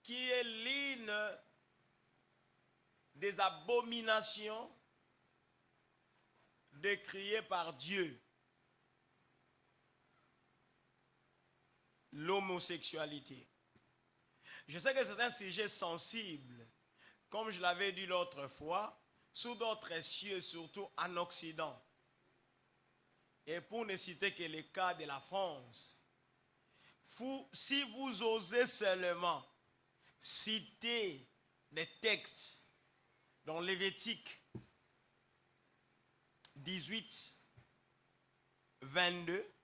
qui est l'une des abominations décriées par Dieu. L'homosexualité. Je sais que c'est un sujet sensible, comme je l'avais dit l'autre fois, sous d'autres cieux, surtout en Occident. Et pour ne citer que le cas de la France, si vous osez seulement citer des textes dans Lévitique 18, 22,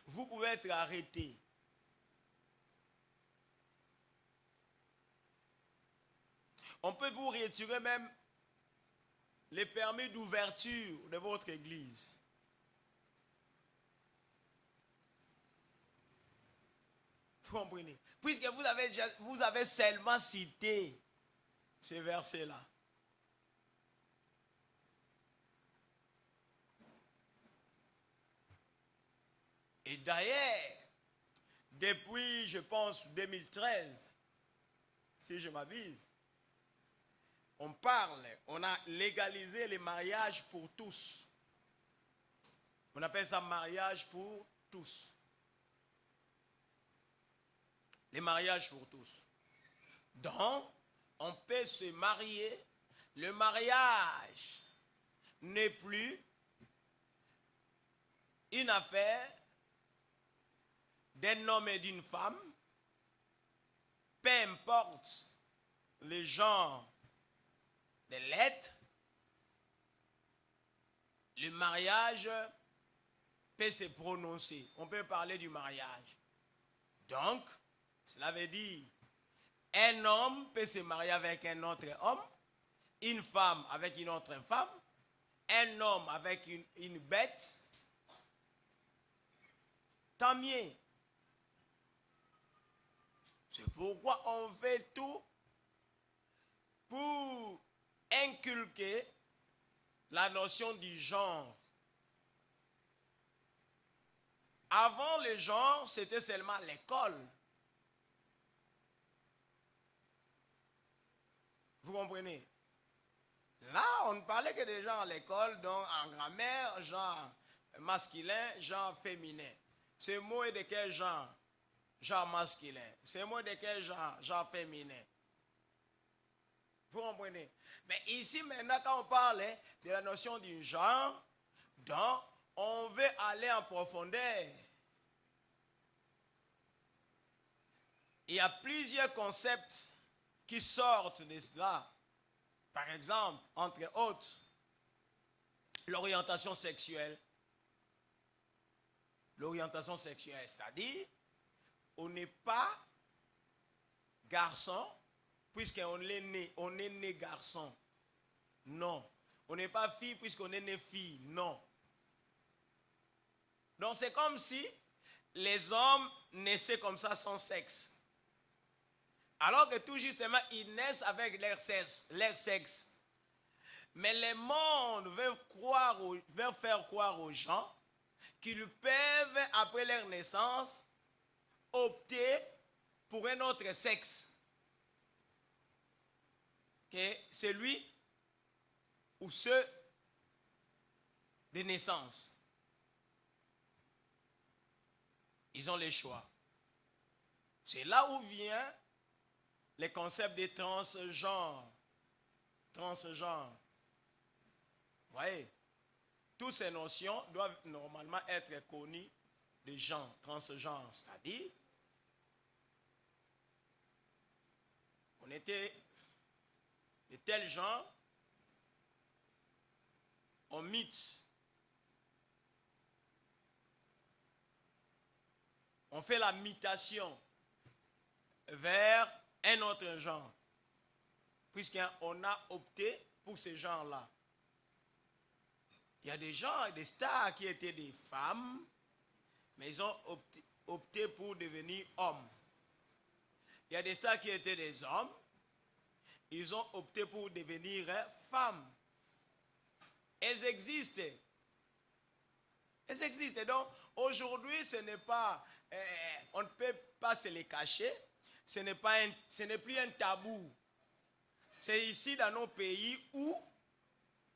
vous pouvez être arrêté. On peut vous retirer même les permis d'ouverture de votre église. Vous comprenez? Puisque vous avez seulement cité ces versets-là. Et d'ailleurs, depuis, je pense, 2013, si je m'abuse, on a légalisé les mariages pour tous. On appelle ça mariage pour tous. Les mariages pour tous. Donc, on peut se marier. Le mariage n'est plus une affaire d'un homme et d'une femme, peu importe le genre de l'être, le mariage peut se prononcer. On peut parler du mariage. Donc, cela veut dire, un homme peut se marier avec un autre homme, une femme avec une autre femme, un homme avec une bête. Tant mieux. C'est pourquoi on fait tout pour inculquer la notion du genre. Avant le genre, c'était seulement l'école. Vous comprenez? Là, on ne parlait que des genres à l'école, donc en grammaire, genre masculin, genre féminin. Ce mot est de quel genre? Genre masculin. Ce mot est de quel genre? Genre féminin. Vous comprenez? Mais ici, maintenant, quand on parle de la notion du genre, donc, on veut aller en profondeur. Il y a plusieurs concepts qui sortent de cela. Par exemple, entre autres, l'orientation sexuelle. L'orientation sexuelle, c'est-à-dire, on n'est pas garçon, puisqu'on est né garçon. Non. On n'est pas fille, puisqu'on est né fille. Non. Donc c'est comme si les hommes naissaient comme ça sans sexe. Alors que tout justement, ils naissent avec leur sexe. Mais le monde veut faire croire aux gens qu'ils peuvent, après leur naissance, opter pour un autre sexe que celui ou ceux de naissance. Ils ont le choix. C'est là où vient le concept des transgenres. Transgenres. Vous voyez, toutes ces notions doivent normalement être connues des gens transgenres. C'est-à-dire, on était de tel genre, on mute. On fait la mutation vers un autre genre, puisqu'on a opté pour ce genre-là. Il y a des gens, des stars qui étaient des femmes, mais ils ont opté pour devenir hommes. Il y a des stars qui étaient des hommes, ils ont opté pour devenir femmes. Elles existent. Elles existent. Donc, aujourd'hui, ce n'est pas... on ne peut pas se les cacher. ce n'est plus un tabou. C'est ici dans nos pays où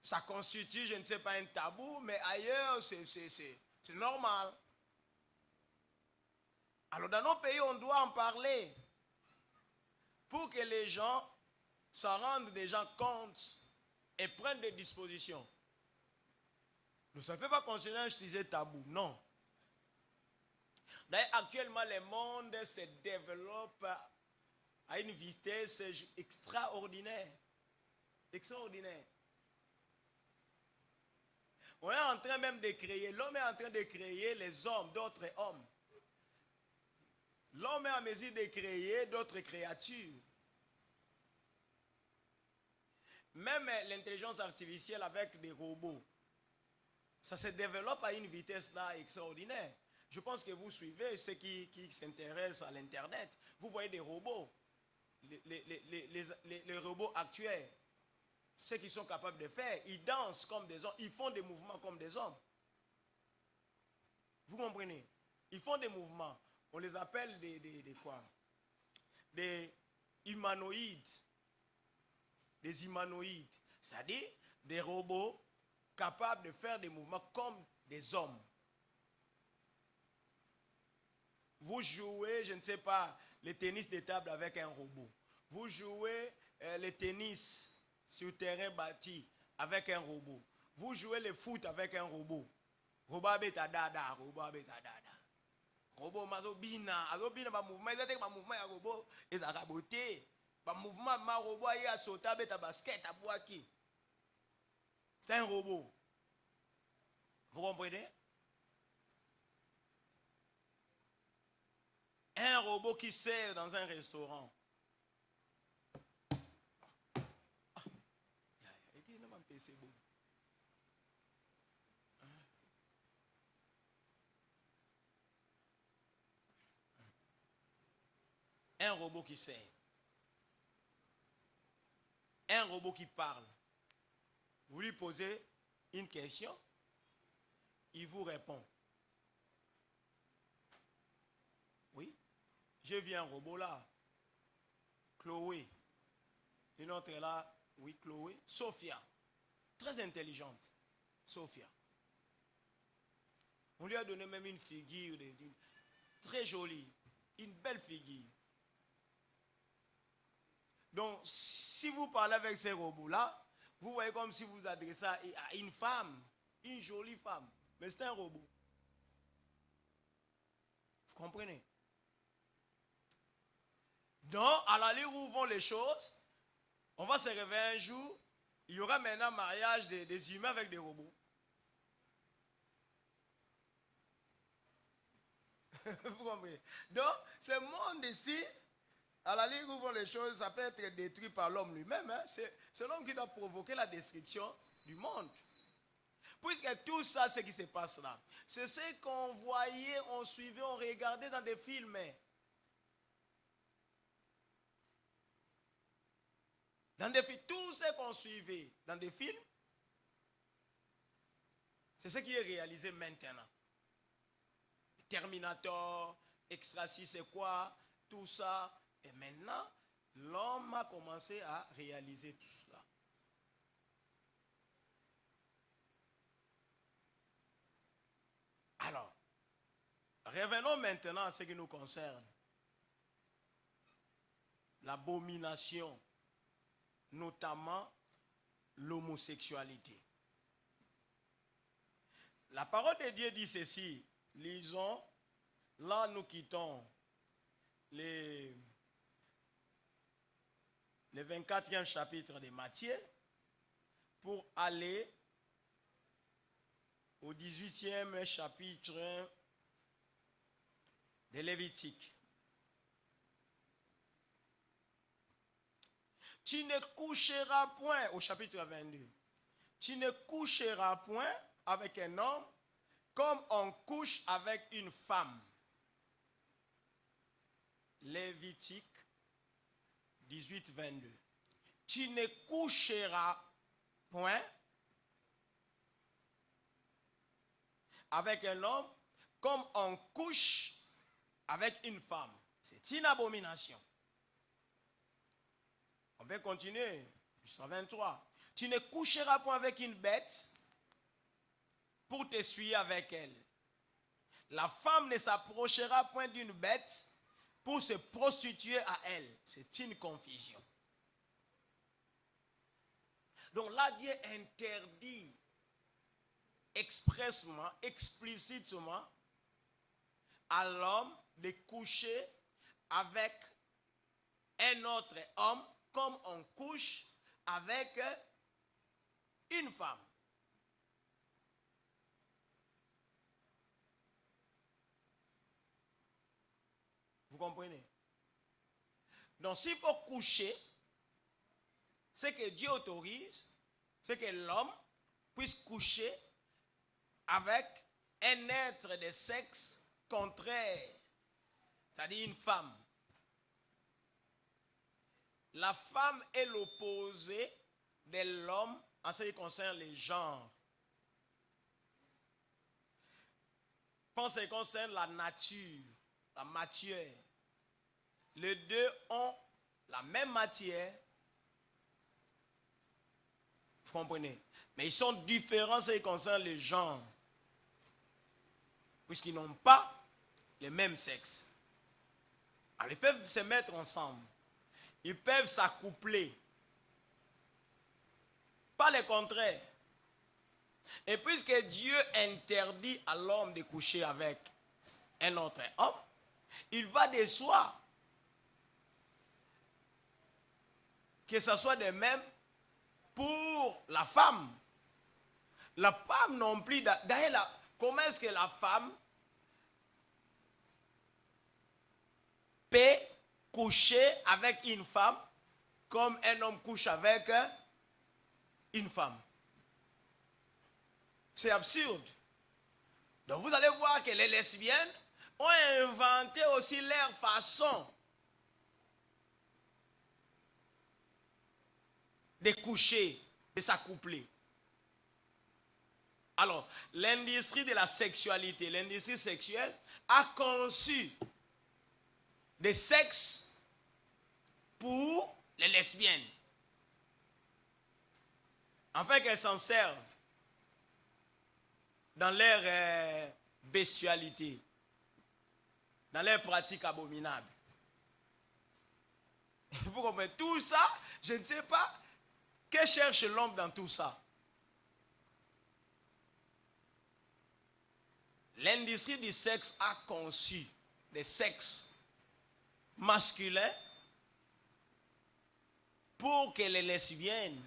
ça constitue, je ne sais pas, un tabou, mais ailleurs, c'est normal. Alors dans nos pays, on doit en parler pour que les gens s'en rendent déjà compte et prennent des dispositions. Ça ne peut pas continuer à utiliser tabou, non. D'ailleurs, actuellement, le monde se développe à une vitesse extraordinaire. Extraordinaire. On est en train même de créer, l'homme est en train de créer les hommes, d'autres hommes. L'homme est en mesure de créer d'autres créatures. Même l'intelligence artificielle avec des robots, ça se développe à une vitesse là extraordinaire. Je pense que vous suivez ceux qui s'intéressent à l'Internet. Vous voyez des robots, les robots actuels, ceux qui sont capables de faire, ils dansent comme des hommes, ils font des mouvements comme des hommes. Vous comprenez? Ils font des mouvements. On les appelle des quoi? Des humanoïdes. Des humanoïdes. C'est-à-dire des robots capables de faire des mouvements comme des hommes. Vous jouez, je ne sais pas, le tennis de table avec un robot. Vous jouez le tennis sur terrain bâti avec un robot. Vous jouez le foot avec un robot. Robot beta dada, robot beta dada. Robot mazobina, azobina ba mouvement, ezate ba mouvement ya robot ezaka beauté. Ba mouvement ma robot ya sauta beta basket abwaki. C'est un robot. Vous comprenez? Un robot qui sert dans un restaurant. Un robot qui sert. Un robot qui parle. Vous lui posez une question, il vous répond. Oui, j'ai vu un robot là. Chloé. Une autre est là. Oui, Chloé. Sophia. Très intelligente. Sophia. On lui a donné même une figure très jolie. Une belle figure. Donc, si vous parlez avec ces robots-là, vous voyez comme si vous vous adressez à une femme, une jolie femme. Mais c'est un robot. Vous comprenez? Donc, à l'allure où vont les choses, on va se réveiller un jour, il y aura maintenant un mariage des humains avec des robots. Vous comprenez? Donc, ce monde ici, à la ligne où vont les choses, ça peut être détruit par l'homme lui-même. Hein? C'est l'homme qui doit provoquer la destruction du monde. Puisque tout ça, ce qui se passe là, c'est ce qu'on voyait, on suivait, on regardait dans des films. Dans des films, tout ce qu'on suivait dans des films, c'est ce qui est réalisé maintenant. Terminator, Extracis, c'est quoi? Tout ça. Et maintenant, l'homme a commencé à réaliser tout cela. Alors, revenons maintenant à ce qui nous concerne. L'abomination, notamment l'homosexualité. La parole de Dieu dit ceci. Lisons, là nous quittons le 24e chapitre de Matthieu pour aller au 18e chapitre de Lévitique. Tu ne coucheras point, au chapitre 22, tu ne coucheras point avec un homme comme on couche avec une femme. Lévitique 18, 22. Tu ne coucheras point avec un homme comme on couche avec une femme. C'est une abomination. vais continuer. Verset 23. Tu ne coucheras point avec une bête pour t'essuyer avec elle. La femme ne s'approchera point d'une bête pour se prostituer à elle. C'est une confusion. Donc là, Dieu interdit expressement, explicitement à l'homme de coucher avec un autre homme comme on couche avec une femme. Vous comprenez? Donc s'il faut coucher, ce que Dieu autorise, c'est que l'homme puisse coucher avec un être de sexe contraire, c'est-à-dire une femme. La femme est l'opposé de l'homme en ce qui concerne les genres. En ce qui concerne la nature, la matière, les deux ont la même matière. Vous comprenez? Mais ils sont différents en ce qui concerne les genres, puisqu'ils n'ont pas le même sexe. Alors ils peuvent se mettre ensemble. Ils peuvent s'accoupler. Pas le contraire. Et puisque Dieu interdit à l'homme de coucher avec un autre homme, il va de soi que ce soit de même pour la femme. La femme non plus. D'ailleurs, comment est-ce que la femme peut coucher avec une femme comme un homme couche avec une femme? C'est absurde. Donc vous allez voir que les lesbiennes ont inventé aussi leur façon de coucher, de s'accoupler. Alors, l'industrie de la sexualité, l'industrie sexuelle a conçu des sexes pour les lesbiennes, afin qu'elles s'en servent dans leur bestialité, dans leurs pratiques abominables. Vous comprenez? Tout ça, je ne sais pas, que cherche l'homme dans tout ça? L'industrie du sexe a conçu des sexes masculins pour que les lesbiennes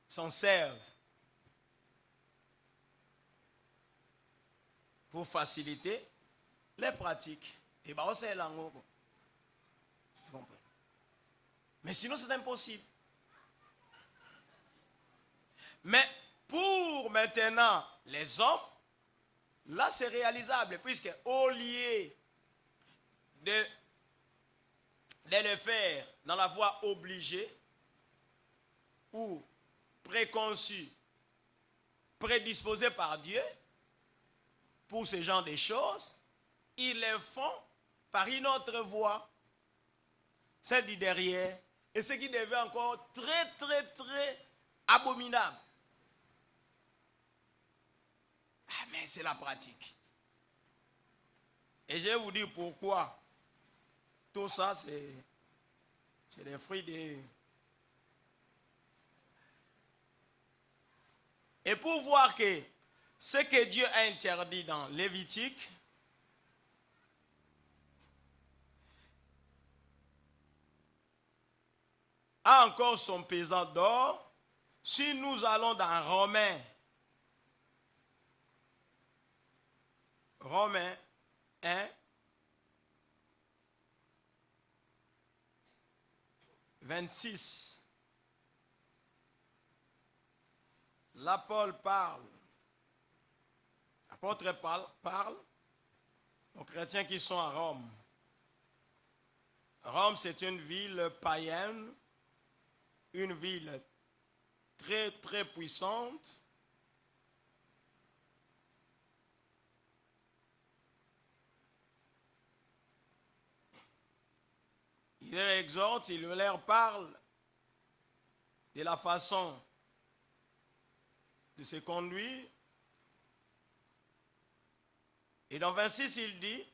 s'en servent pour faciliter les pratiques. Et bien, c'est l'angle. Vous comprenez? Mais sinon, c'est impossible. Mais pour maintenant les hommes, là, c'est réalisable, puisque au lieu de le faire dans la voie obligée ou préconçue, prédisposée par Dieu pour ce genre de choses, ils le font par une autre voie, celle du derrière, et ce qui devient encore très, très, très abominable. Ah, mais c'est la pratique. Et je vais vous dire pourquoi. Tout ça, c'est des fruits de... Et pour voir que ce que Dieu a interdit dans Lévitique, a encore son pesant d'or, si nous allons dans Romains 1, 26. Là, Paul parle. L'apôtre parle aux chrétiens qui sont à Rome. Rome, c'est une ville païenne, une ville très, très puissante. Il leur exhorte, il leur parle de la façon de se conduire. Et dans 26, il dit,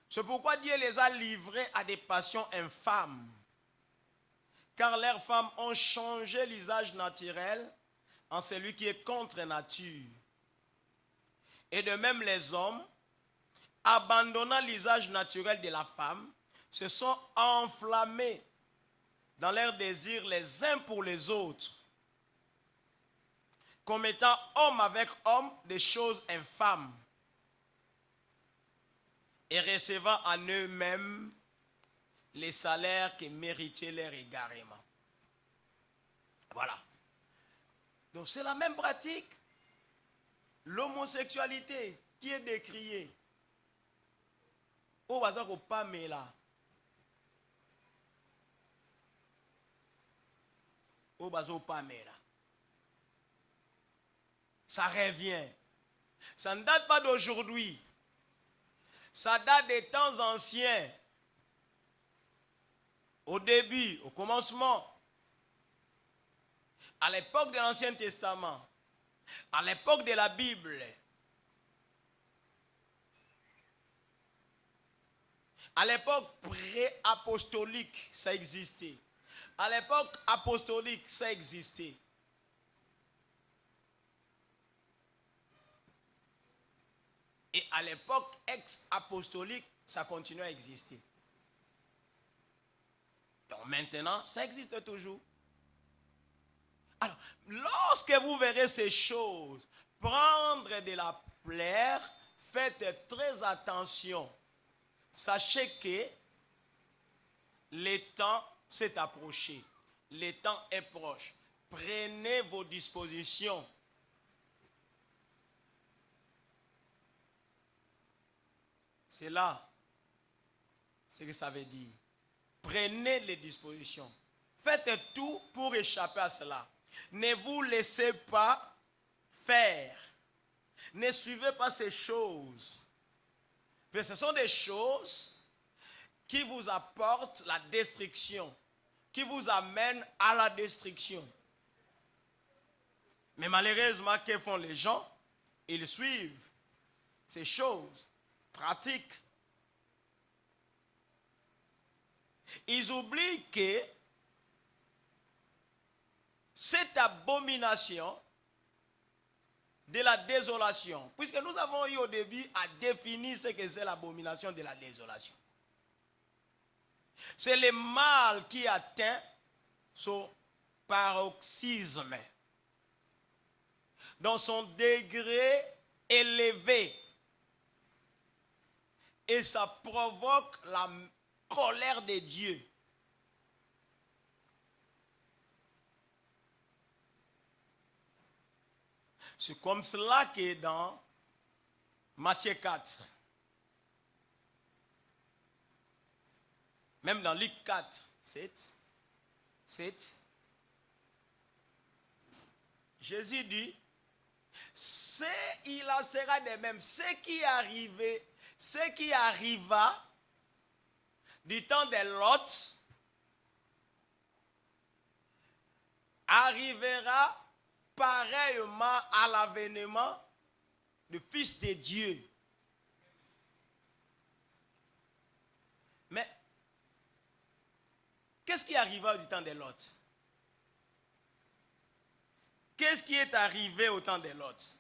c'est pourquoi Dieu les a livrés à des passions infâmes, car leurs femmes ont changé l'usage naturel en celui qui est contre nature. Et de même les hommes, abandonnant l'usage naturel de la femme, se sont enflammés dans leurs désirs les uns pour les autres, commettant homme avec homme des choses infâmes, et recevant en eux-mêmes les salaires qui méritaient leur égarement. Voilà. Donc c'est la même pratique. L'homosexualité qui est décriée. Au hasard au Pamela. Au hasard au Pamela. Ça revient. Ça ne date pas d'aujourd'hui. Ça date des temps anciens. Au début, au commencement, à l'époque de l'Ancien Testament, à l'époque de la Bible, à l'époque pré-apostolique, ça existait. À l'époque apostolique, ça existait. Et à l'époque ex-apostolique, ça continue à exister. Donc maintenant, ça existe toujours. Alors, lorsque vous verrez ces choses prendre de la plaire, faites très attention. Sachez que le temps s'est approché. Le temps est proche. Prenez vos dispositions. C'est là ce que ça veut dire. Prenez les dispositions. Faites tout pour échapper à cela. Ne vous laissez pas faire. Ne suivez pas ces choses. Ce sont des choses qui vous apportent la destruction, qui vous amènent à la destruction. Mais malheureusement, que font les gens? Ils suivent ces choses, pratiques. Ils oublient que cette abomination de la désolation, puisque nous avons eu au début à définir ce que c'est l'abomination de la désolation. C'est le mal qui atteint son paroxysme, dans son degré élevé. Et ça provoque la colère de Dieu. C'est comme cela que dans Matthieu 4, même dans Luc 4, 7, Jésus dit, il en sera de même. Ce qui arriva du temps de Lot arrivera pareillement à l'avènement du Fils de Dieu. Mais qu'est-ce qui arriva du temps de Lot? Qu'est-ce qui est arrivé au temps de Lot?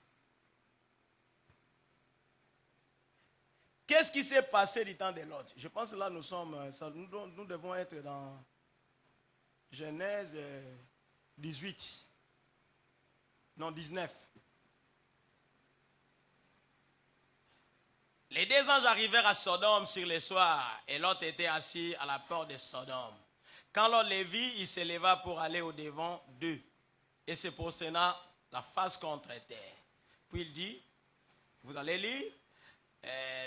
Qu'est-ce qui s'est passé du temps de Lot? Je pense que là nous devons être dans Genèse 18. Non, 19. Les deux anges arrivèrent à Sodome sur le soir, et Lot était assis à la porte de Sodome. Quand Lot les vit, il s'éleva pour aller au-devant d'eux, et se prosterna la face contre terre. Puis il dit, vous allez lire,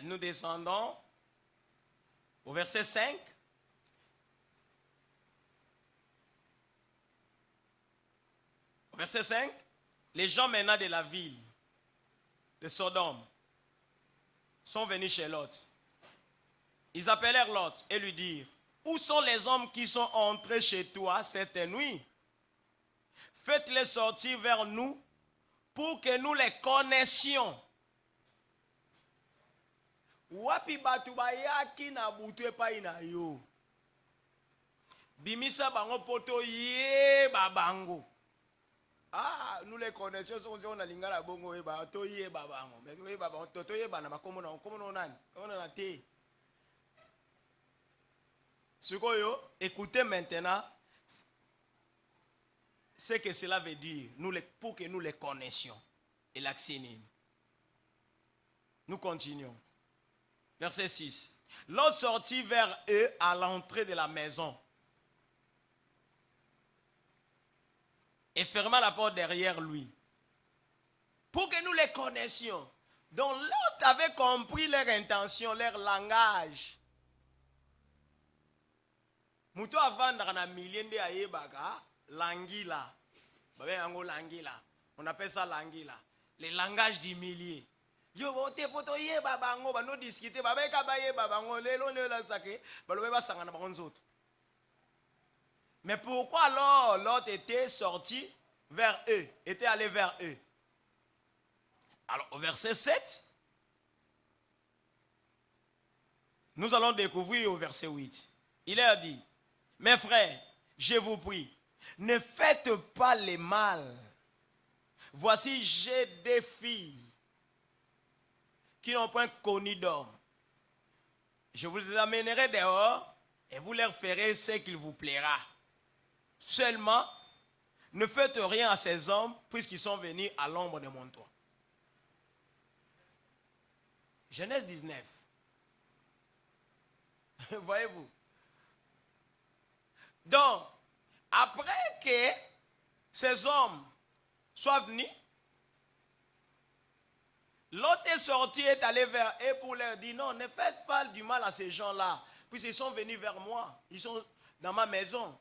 nous descendons au verset 5. Au verset 5. Les gens maintenant de la ville de Sodome sont venus chez Lot. Ils appelèrent Lot et lui dirent, où sont les hommes qui sont entrés chez toi cette nuit? Faites-les sortir vers nous pour que nous les connaissions. Wapi batu bayaki na butu epai na yo. Bimisa bango poto ye babango. Ah, nous les connaissions, on a lingala bongo e ba to ye babango. Mais we babango to ye bana makomo na nani? Comment on a té? Sukoyo, écoutez maintenant ce que cela veut dire pour que nous les connaissions. Et l'accénine. Nous continuons. Verset 6. L'autre sortit vers eux à l'entrée de la maison et ferma la porte derrière lui. Pour que nous les connaissions. Donc l'autre avait compris leur intention, leur langage. Muto avandra na miliende ayebaka langila. Langila. On appelle ça langila. Le langage du millier. Yo vote poto ye babango ba no discuter ba ba ka ye babango lelo ne la sake ba lo ba sangana ba nzoto. Mais pourquoi alors l'autre était sorti vers eux, était allé vers eux? Alors au verset 7, nous allons découvrir au verset 8. Il leur dit: mes frères, je vous prie, ne faites pas le mal. Voici, j'ai des filles qui n'ont point connu d'homme. Je vous les amènerai dehors et vous leur ferez ce qu'il vous plaira. Seulement, ne faites rien à ces hommes puisqu'ils sont venus à l'ombre de mon toit. Genèse 19. Voyez-vous? Donc, après que ces hommes soient venus, l'autre est sorti, est allé vers eux pour leur dire: non, ne faites pas du mal à ces gens-là, puisqu'ils sont venus vers moi, ils sont dans ma maison.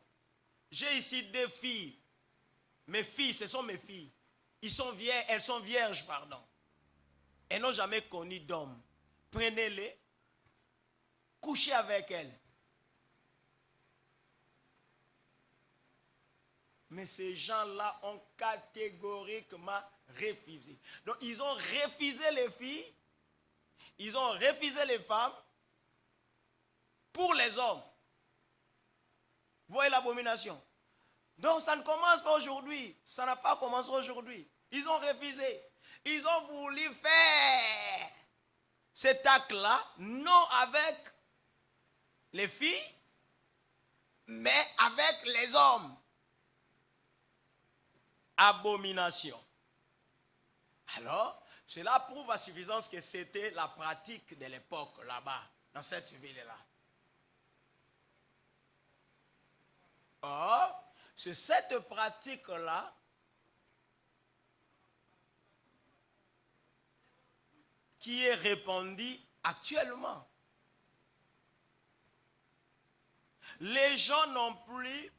J'ai ici deux filles, mes filles, ce sont mes filles. Elles sont vierges, pardon. Elles n'ont jamais connu d'homme. Prenez-les, couchez avec elles. Mais ces gens-là ont catégoriquement refusé. Donc ils ont refusé les filles, ils ont refusé les femmes pour les hommes. Vous voyez l'abomination? Donc ça ne commence pas aujourd'hui, ça n'a pas commencé aujourd'hui. Ils ont refusé, ils ont voulu faire cet acte-là, non avec les filles, mais avec les hommes. Abomination. Alors, cela prouve à suffisance que c'était la pratique de l'époque là-bas, dans cette ville-là. Or, c'est cette pratique-là qui est répandue actuellement. Les gens n'ont plus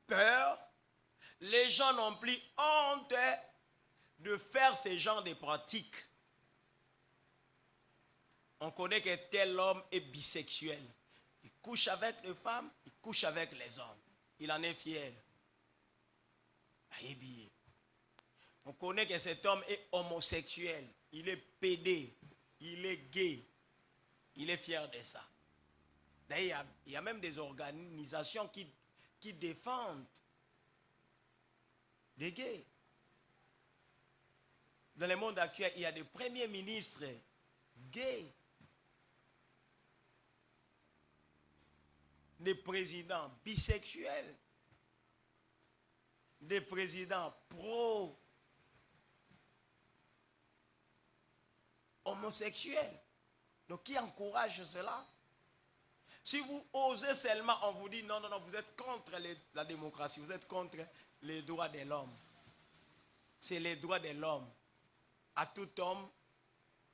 peur, les gens n'ont plus honte de faire ce genre de pratiques. On connaît que tel homme est bisexuel. Il couche avec les femmes, il couche avec les hommes. Il en est fier. On connaît que cet homme est homosexuel. Il est pédé. Il est gay. Il est fier de ça. D'ailleurs, il y a même des organisations qui défendent les gays. Dans le monde actuel, il y a des premiers ministres gays. Des présidents bisexuels. Des présidents pro-homosexuels. Donc, qui encourage cela? Si vous osez seulement, on vous dit non, non, non, vous êtes contre la démocratie, vous êtes contre les droits de l'homme. C'est les droits de l'homme. À tout homme,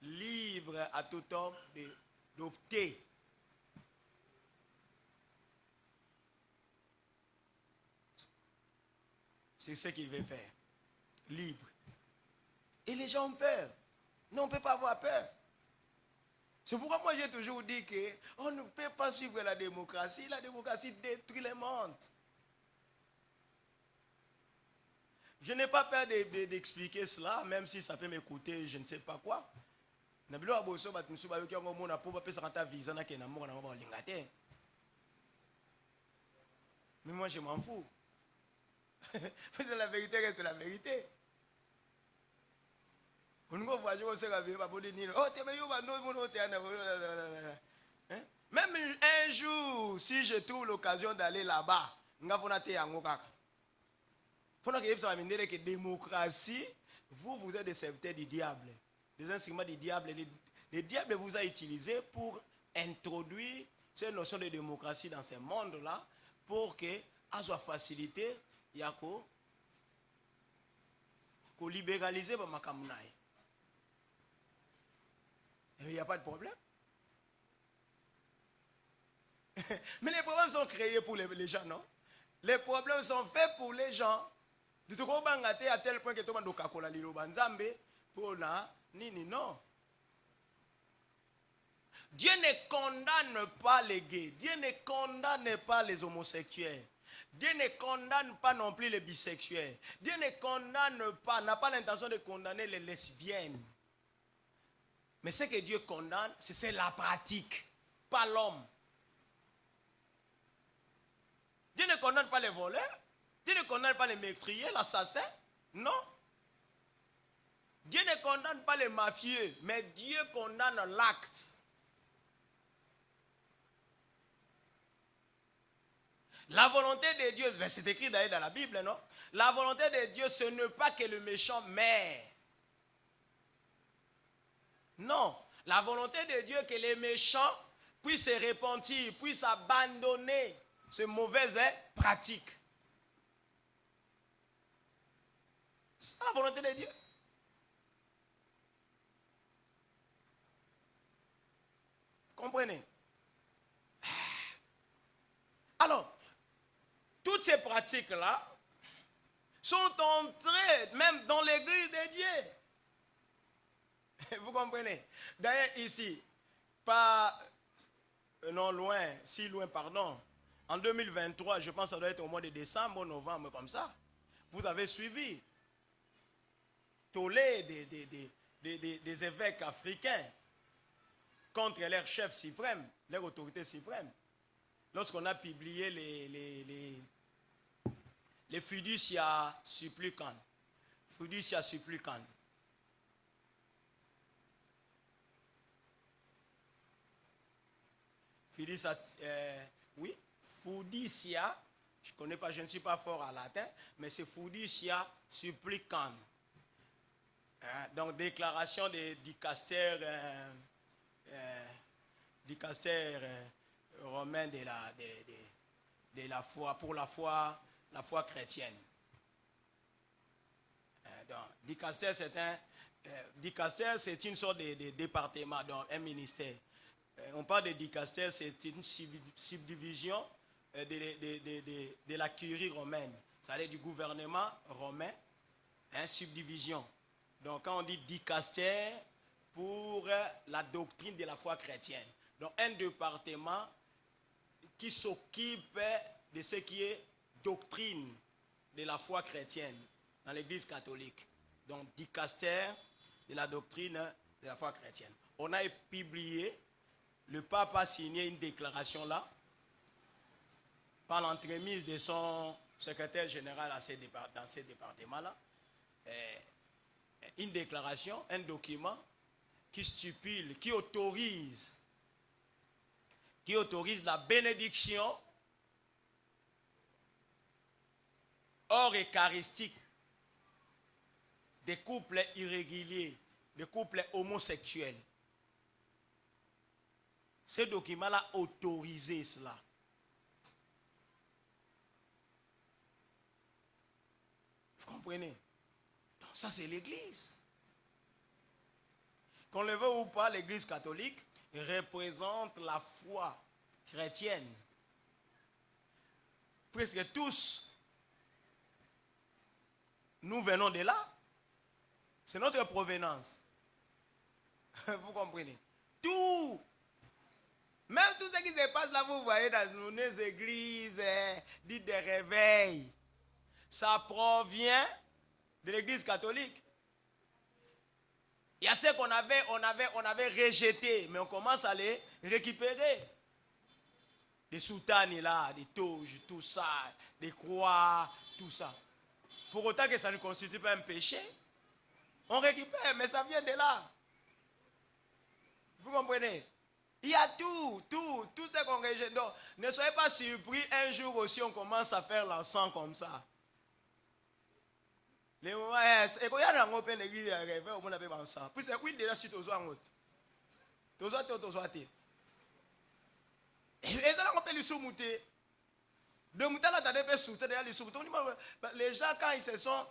libre à tout homme d'opter. C'est ce qu'il veut faire. Libre. Et les gens ont peur. Non, on ne peut pas avoir peur. C'est pourquoi moi j'ai toujours dit qu'on ne peut pas suivre la démocratie. La démocratie détruit les mondes. Je n'ai pas peur d'expliquer cela, même si ça peut m'écouter, je ne sais pas quoi. Mais moi je m'en fous. Parce que la vérité reste la vérité. Même un jour, si je trouve l'occasion d'aller là-bas, que démocratie, vous êtes des serviteurs du diable, des instruments du diable. Le diable vous a utilisé pour introduire cette notion de démocratie dans ce monde-là, pour que, à soit facilité, il y a qu'on libéralise par ma kamunaï. Il n'y a pas de problème. Mais les problèmes sont créés pour les gens, non? Les problèmes sont faits pour les gens. Du tout qu'on à tel point que tout le monde a dit pour la nini, non. Dieu ne condamne pas les gays. Dieu ne condamne pas les homosexuels. Dieu ne condamne pas non plus les bisexuels. Dieu ne condamne pas, n'a pas l'intention de condamner les lesbiennes. Mais ce que Dieu condamne, c'est la pratique, pas l'homme. Dieu ne condamne pas les voleurs. Dieu ne condamne pas les meurtriers, l'assassin. Non. Dieu ne condamne pas les mafieux, mais Dieu condamne l'acte. La volonté de Dieu, c'est écrit d'ailleurs dans la Bible, non? La volonté de Dieu, ce n'est pas que le méchant meure. Non. La volonté de Dieu, que les méchants puissent se repentir, puissent abandonner ces mauvaises pratiques. C'est la volonté de Dieu. Comprenez? Alors, toutes ces pratiques-là sont entrées même dans l'église de Dieu. Vous comprenez? D'ailleurs, ici, pas non loin, si loin, pardon, en 2023, je pense que ça doit être au mois de décembre, novembre, comme ça, vous avez suivi tollé des évêques africains contre leur chef suprême, leur autorité suprême. Lorsqu'on a publié les fiducia supplicans. Fiducia supplicans. Fiducia, oui, fiducia, je ne connais pas, je ne suis pas fort en latin, mais c'est fiducia supplicans. Donc, déclaration des dicaster romain de la foi, pour la foi chrétienne. Donc, dicaster, c'est une sorte de département, donc un ministère. On parle de dicaster, c'est une subdivision de la curie romaine. Ça allait du gouvernement romain, subdivision. Donc, quand on dit dicaster, pour la doctrine de la foi chrétienne. Donc, un département qui s'occupe de ce qui est doctrine de la foi chrétienne dans l'Église catholique. Donc, dicaster de la doctrine de la foi chrétienne. On a publié, le pape a signé une déclaration là, par l'entremise de son secrétaire général dans ces départements-là. Une déclaration, un document qui stipule, qui autorise la bénédiction hors eucharistique des couples irréguliers, des couples homosexuels. Ce document-là a autorisé cela. Vous comprenez? Donc ça, c'est l'Église. Qu'on le veut ou pas, l'Église catholique représente la foi chrétienne. Presque tous, nous venons de là. C'est notre provenance. Vous comprenez? Tout. Même tout ce qui se passe là, vous voyez dans nos églises, dites des réveils, ça provient de l'église catholique. Il y a ce qu'on avait rejeté, mais on commence à les récupérer. Des soutanes là, des toges, tout ça, des croix, tout ça. Pour autant que ça ne constitue pas un péché, on récupère, mais ça vient de là. Vous comprenez? Il y a tout ce qu'on rejette. Donc, ne soyez pas surpris, un jour aussi on commence à faire l'encens comme ça. Les moments, et quand il y a un open église, il y a un réveil, on a fait l'encens. Puis c'est oui, déjà, si tu as un autre. Tu as un et ça, on peut le soumouter. De mouton, là, tu as des soutes, les gens, quand ils se sont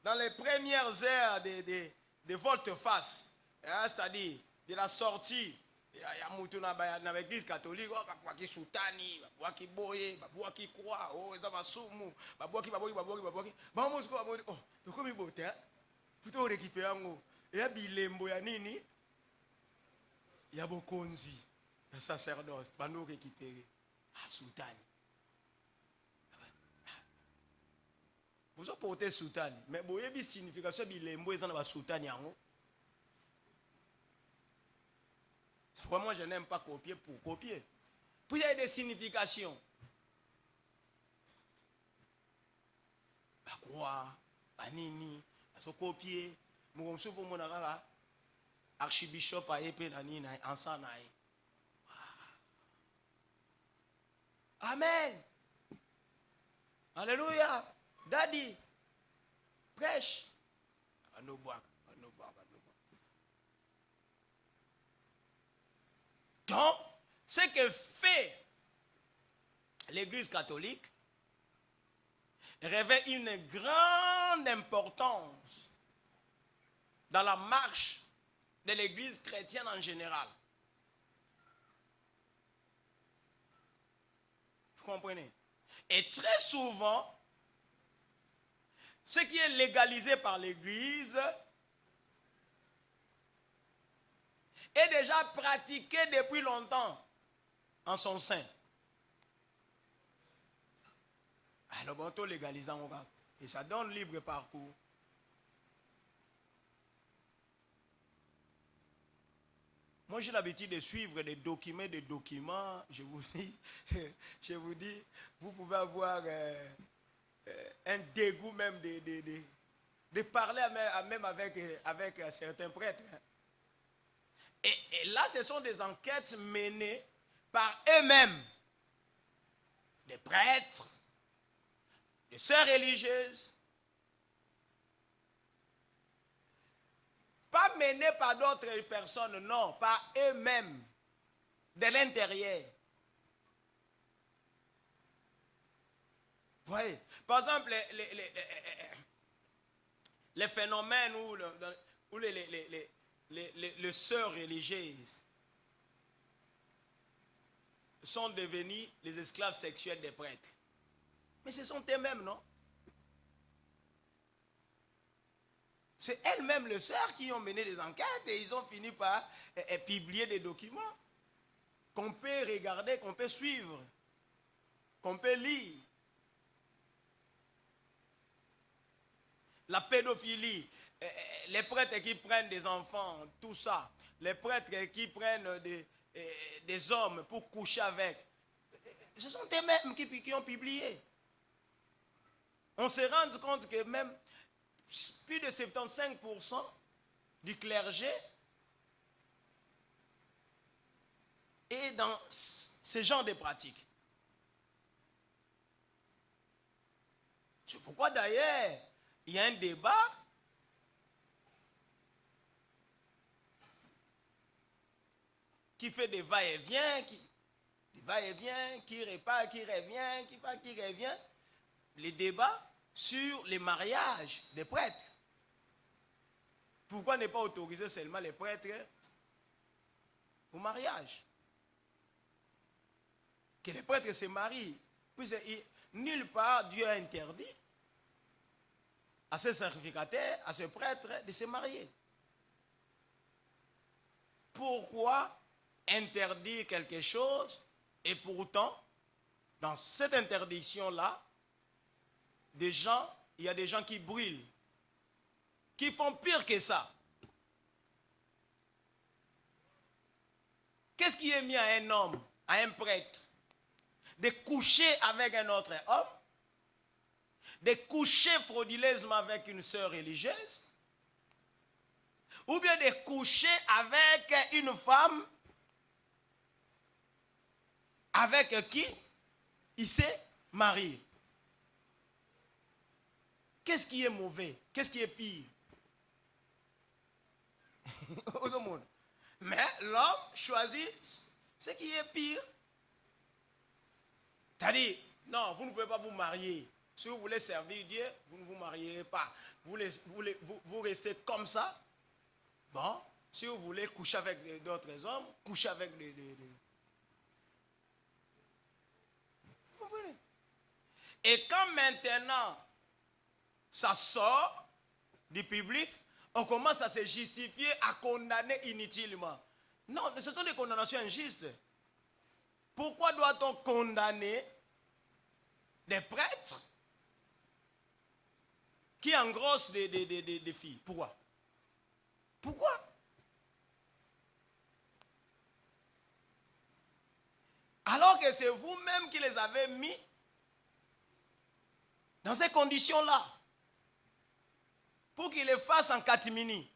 dans les premières heures de volte-face, c'est-à-dire de la sortie, il y a mouton dans l'église catholique, qui soutani, qui boye, qui croit, oh, ça va soumou, qui oh, tu comme il bote, plutôt récupérer, et il y a bilembo, il y a nini, il y a bokonzi, le sacerdoce, pas nous récupérer. Ah, soutane. Vous avez porté soutane, mais vous avez une signification de l'embo et de soutane. Moi, je n'aime pas copier pour copier. Puis il y a des significations. La croix, la nini, la copier. Moi, je suis pour mon archibishop à épée, ensemble. Amen. Alléluia. Daddy, prêche. Donc, ce que fait l'Église catholique revêt une grande importance dans la marche de l'Église chrétienne en général. Vous comprenez? Et très souvent, ce qui est légalisé par l'Église est déjà pratiqué depuis longtemps en son sein. Alors, bon, tout légalisant, on va. Et ça donne libre parcours. Moi, j'ai l'habitude de suivre des documents. Je vous dis, vous pouvez avoir un dégoût même de parler même avec certains prêtres. Et là, ce sont des enquêtes menées par eux-mêmes. Des prêtres, des sœurs religieuses. Pas menées par d'autres personnes, non, par eux-mêmes, de l'intérieur. Vous voyez, par exemple, les phénomènes où les sœurs religieuses sont devenues les esclaves sexuels des prêtres. Mais ce sont eux-mêmes, non? C'est elles-mêmes, les sœurs, qui ont mené des enquêtes et ils ont fini par publier des documents qu'on peut regarder, qu'on peut suivre, qu'on peut lire. La pédophilie, les prêtres qui prennent des enfants, tout ça, les prêtres qui prennent des hommes pour coucher avec, ce sont eux-mêmes qui ont publié. On se rend compte que même plus de 75% du clergé est dans ce genre de pratiques. C'est pourquoi d'ailleurs, il y a un débat qui fait des va-et-vient, qui repart, qui revient, qui va, qui revient. Les débats sur les mariages des prêtres. Pourquoi ne pas autoriser seulement les prêtres au mariage? Que les prêtres se marient. Puis nulle part Dieu a interdit à ces sacrificateurs, à ces prêtres de se marier. pourquoi interdire quelque chose et pourtant, dans cette interdiction-là, il y a des gens qui brûlent, qui font pire que ça. Qu'est-ce qui est mis à un homme, à un prêtre, de coucher avec un autre homme, de coucher frauduleusement avec une sœur religieuse, ou bien de coucher avec une femme avec qui il s'est marié? Qu'est-ce qui est mauvais? Qu'est-ce qui est pire? Mais l'homme choisit ce qui est pire. C'est-à-dire, non, vous ne pouvez pas vous marier. Si vous voulez servir Dieu, vous ne vous mariez pas. Vous restez comme ça. Bon, si vous voulez coucher avec d'autres hommes, couchez avec des... Vous comprenez? Et quand maintenant, ça sort du public, on commence à se justifier, à condamner inutilement. Non, ce sont des condamnations injustes. Pourquoi doit-on condamner des prêtres qui engrossent des filles? Pourquoi? Pourquoi? Alors que c'est vous-même qui les avez mis dans ces conditions-là. Pour qu'ils les fassent en catimini.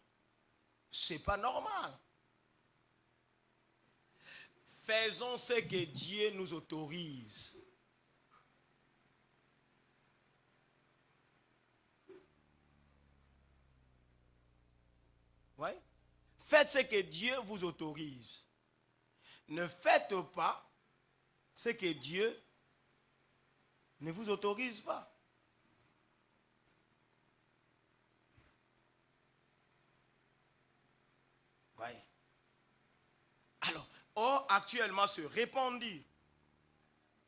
C'est pas normal. Faisons ce que Dieu nous autorise. Oui? Faites ce que Dieu vous autorise. Ne faites pas ce que Dieu ne vous autorise pas. Oui. Alors, actuellement se répandit.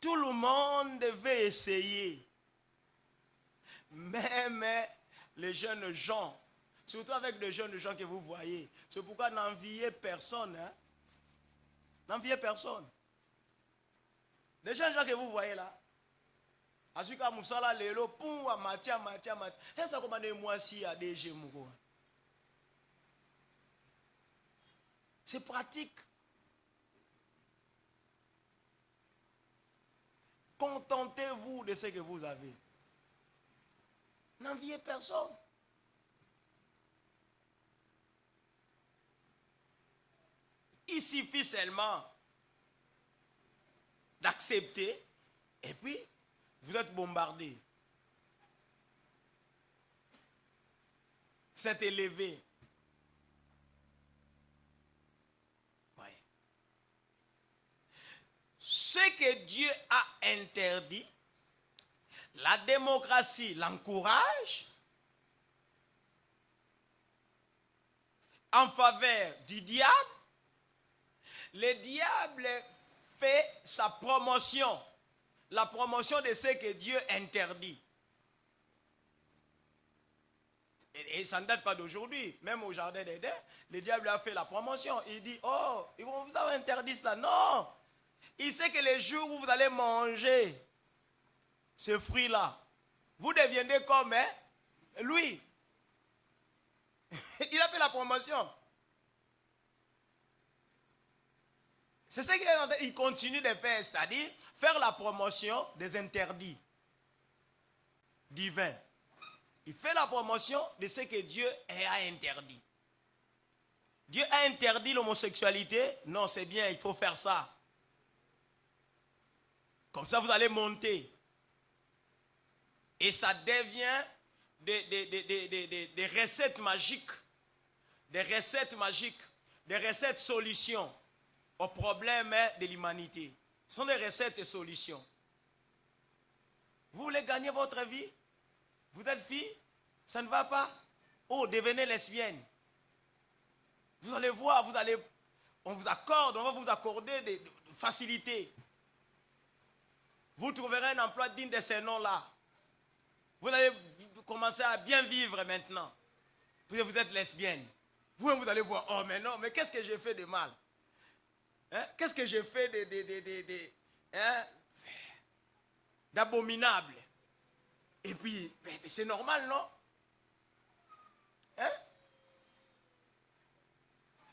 Tout le monde devait essayer. Même les jeunes gens, surtout avec les jeunes gens que vous voyez. C'est pourquoi n'enviez personne. Hein? N'enviez personne. Les jeunes gens que vous voyez là, Asuka Moussala Lelo, Pou, Matia. Et ça commande moi si à DG Mouko. C'est pratique. Contentez-vous de ce que vous avez. N'enviez personne. Il suffit seulement d'accepter et puis vous êtes bombardé. Vous êtes élevé. Oui. Ce que Dieu a interdit, la démocratie l'encourage en faveur du diable. Le diable fait sa promotion, la promotion de ce que Dieu interdit. Et ça ne date pas d'aujourd'hui. Même au jardin d'Éden, le diable a fait la promotion. Il dit, oh, vous avez interdit cela. Non. Il sait que les jours où vous allez manger ce fruit-là, vous deviendrez comme lui. Il a fait la promotion. C'est ce qu'il est en train, il continue de faire, c'est-à-dire faire la promotion des interdits divins. Il fait la promotion de ce que Dieu a interdit. Dieu a interdit l'homosexualité. Non, c'est bien, il faut faire ça. Comme ça, vous allez monter. Et ça devient des recettes magiques. Des recettes magiques. Des recettes solutions aux problèmes de l'humanité. Ce sont des recettes et solutions. Vous voulez gagner votre vie? Vous êtes fille? Ça ne va pas? Oh, devenez lesbienne. Vous allez voir, on va vous accorder des facilités. Vous trouverez un emploi digne de ces noms-là. Vous allez commencer à bien vivre maintenant. Vous êtes lesbienne. Vous allez voir, oh mais non, mais qu'est-ce que j'ai fait de mal? Hein? Qu'est-ce que j'ai fait hein, d'abominable? Et puis, c'est normal, non? Hein?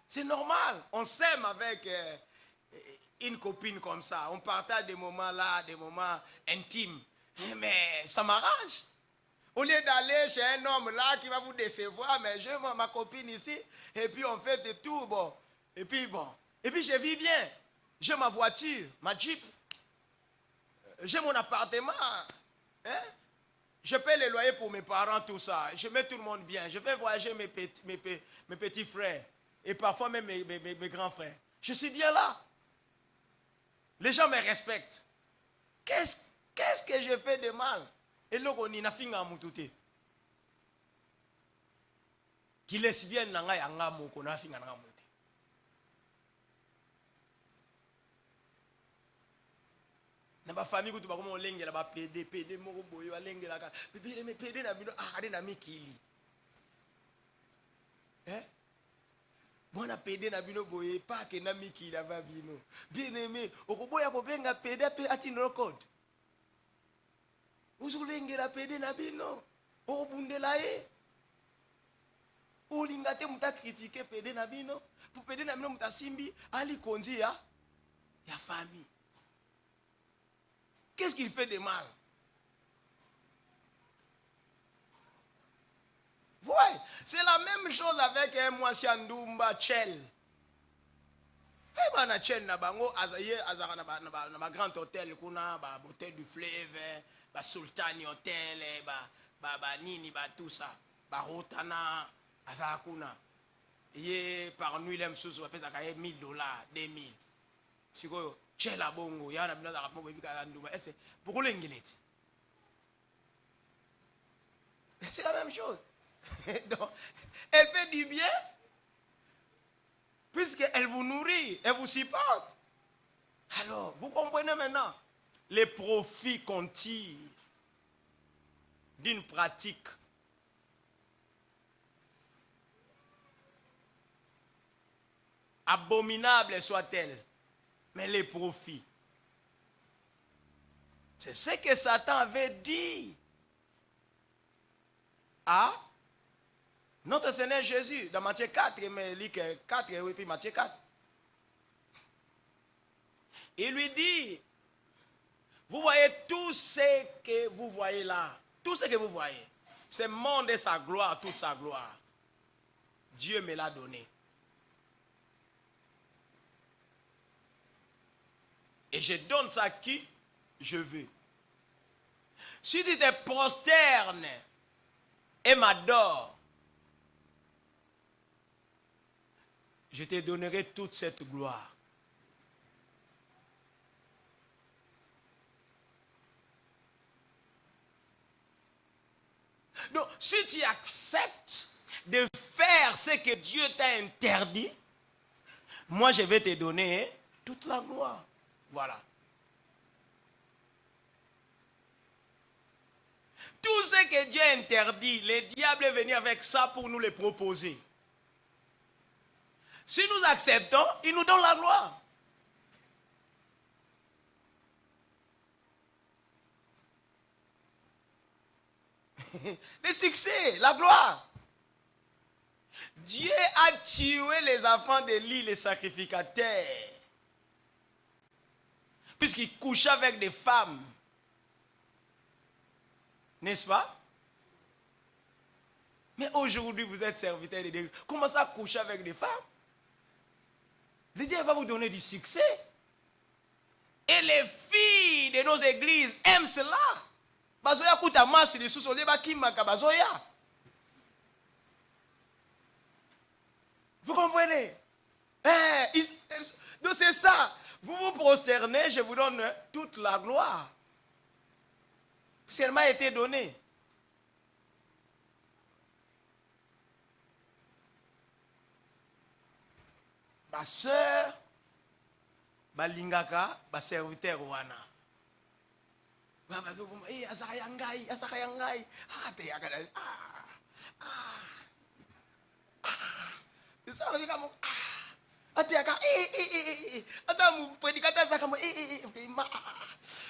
C'est normal. On s'aime avec une copine comme ça. On partage des moments là, des moments intimes. Mais ça m'arrange. Au lieu d'aller chez un homme là qui va vous décevoir, mais j'ai ma copine ici, et puis on fait de tout, bon. Et puis je vis bien. J'ai ma voiture, ma Jeep. J'ai mon appartement. Hein? Je paie les loyers pour mes parents, tout ça. Je mets tout le monde bien. Je fais voyager mes petits frères. Et parfois même mes grands frères. Je suis bien là. Les gens me respectent. Qu'est-ce que j'ai fait de mal? Et là, on a fait un moutoute. Qui laisse bien nanga yanga moko na fait un moutoute. Na ba famille ko to ba ko lengela ba PD moko boyo ba lengela ka. PD na bino akade na mikili. Bon a PD na bino boye pas que na mikili ava bino. Bien aimé, okoboya ko benga PD pe ati no code. Uzulengela PD na bino. Obundela e. Olingate muta critiquer PD na bino. Pour PD na bino muta simbi ali konzi ya famille. Qu'est-ce qu'il fait de mal? Ouais, c'est la même chose avec un Mwasiandumba Tchel. Na Tchel na bango azaye azara na grand hôtel kuna ba hôtel du fleuve, ba Sultani hôtel, ba nini ba tout ça, ba Rotana azara kuna. Ye par nuit les msusu ba pesa ka $1000, 2000. Siko Tchel a bongo ya na bina za kapo bika ndumba. Est-ce pourquoi l'engileti? C'est la même chose. Donc, elle fait du bien, puisqu'elle vous nourrit, elle vous supporte. Alors, vous comprenez maintenant les profits qu'on tire d'une pratique. Abominable soit-elle, mais les profits. C'est ce que Satan avait dit à notre Seigneur Jésus, dans Matthieu 4, mais Luc 4, et puis Matthieu 4. Il lui dit, vous voyez tout ce que vous voyez là, tout ce que vous voyez, ce monde est sa gloire, toute sa gloire. Dieu me l'a donné. Et je donne ça à qui je veux. Si tu te prosternes et m'adores, je te donnerai toute cette gloire. Donc, si tu acceptes de faire ce que Dieu t'a interdit, moi je vais te donner toute la gloire. Voilà. Tout ce que Dieu interdit, le diable est venu avec ça pour nous le proposer. Si nous acceptons, il nous donne la gloire. Le succès, la gloire. Dieu a tué les enfants d'Élie, les sacrificateurs, puisqu'ils couchaient avec des femmes. N'est-ce pas? Mais aujourd'hui, vous êtes serviteurs de Dieu. Comment ça coucher avec des femmes? Le Dieu va vous donner du succès. Et les filles de nos églises aiment cela. Bazoya kuta masi de sous oleba kimaka bazoya. Vous comprenez? Donc c'est ça. Vous vous prosternez, je vous donne toute la gloire. Puisqu'elle m'a été donnée. Ma soeur, ma lingaka, ma serviteur wana. Ça, on dit comme attends, mon prédicateur, ça comme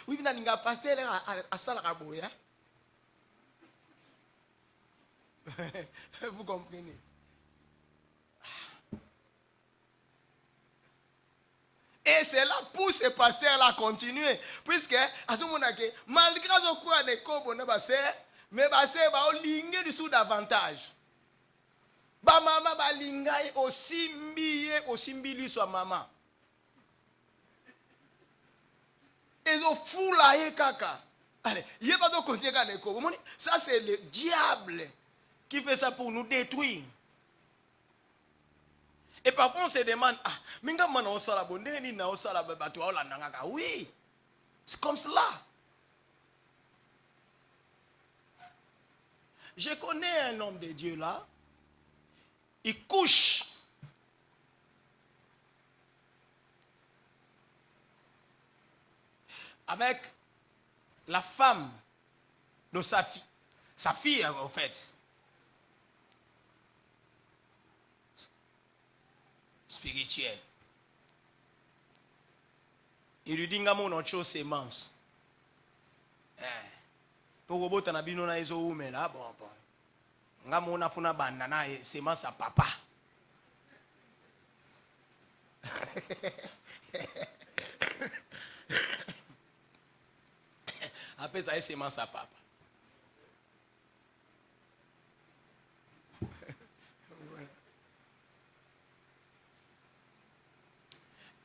oui, mais il a pasteur à Salaraboya. Vous comprenez? Et cela pousse ces pasteurs-là à continuer. Puisque, à ce moment-là, malgré ce qu'on a des cobos, mais c'est va linger dessous davantage. Ba maman ba lingai aussi mbili soit maman. Et au fou là et kaka. Allez, il y a pas de côté quand les cobos. Ça c'est le diable qui fait ça pour nous détruire. Et parfois on se demande, ah, minga mana osala bonde ni na osala batu ola nangaka. Oui, c'est comme cela. Je connais un homme de Dieu là. Il couche avec la femme de sa fille. Sa fille, en fait. Spirituelle. Il lui dit, ngamo no cho sémence. Pour robot na bino na ezo ume là, bon. Ngamo na funa banana sémence à papa. Après ça, sémence à papa.